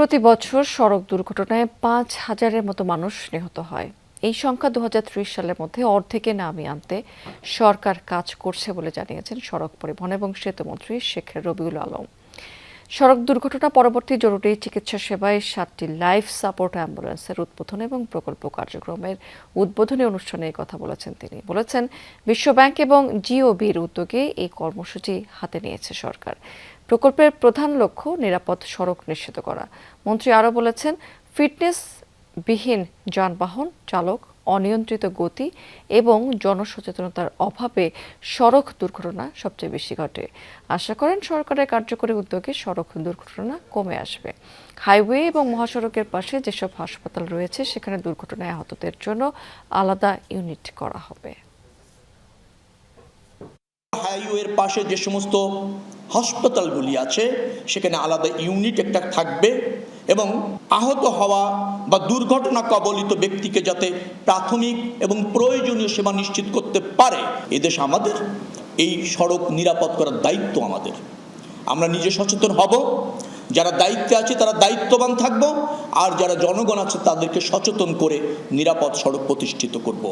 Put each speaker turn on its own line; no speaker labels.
প্রতি বছর সড়ক দুর্ঘটনায় ৫,০০০-এর মতো মানুষ নিহত হয়। এই সংখ্যা ২০৩০ সালের মধ্যে অর্ধেকে নামিয়ে আনতে সরকার কাজ করছে বলে জানিয়েছেন সড়ক পরিবহন এবং সেতুমন্ত্রী শেখ রবিউল আলম। সড়ক দুর্ঘটনা পরবর্তী জরুরি চিকিৎসা সেবায় ৭টি লাইফ সাপোর্ট অ্যাম্বুলেন্সের উদ্বোধন এবং প্রকল্প কার্যক্রমের উদ্বোধনী অনুষ্ঠানে এই কথা বলেছেন তিনি। বলেছেন, বিশ্বব্যাংক এবং জিওবির উদ্যোগে এই কর্মসূচি হাতে নিয়েছে সরকার। প্রকল্পের প্রধান লক্ষ্য নিরাপদ সড়ক নিশ্চিত করা। মন্ত্রী আরও বলেছেন, ফিটনেসবিহীন যানবাহন চালক, অনিয়ন্ত্রিত গতি এবং জনসচেতনতার অভাবে সড়ক দুর্ঘটনা সবচেয়ে বেশি ঘটে। আশা করেন সরকারের কার্যকরী উদ্যোগে সড়ক দুর্ঘটনা কমে আসবে। হাইওয়ে এবং মহাসড়কের পাশে যেসব হাসপাতাল রয়েছে সেখানে দুর্ঘটনায় আহতদের জন্য আলাদা ইউনিট করা হবে।
হাইওয়ের পাশে যে সমস্ত হাসপাতালগুলি আছে সেখানে আলাদা ইউনিট একটা থাকবে এবং আহত হওয়া বা দুর্ঘটনা কবলিত ব্যক্তিকে যাতে প্রাথমিক এবং প্রয়োজনীয় সেবা নিশ্চিত করতে পারে, এদেশ আমাদের এই সড়ক নিরাপদ করার দায়িত্ব আমাদের। আমরা নিজে সচেতন হব, যারা দায়িত্বে আছে তারা দায়িত্ববান থাকব, আর যারা জনগণ আছে তাদেরকে সচেতন করে নিরাপদ সড়ক প্রতিষ্ঠিত করব।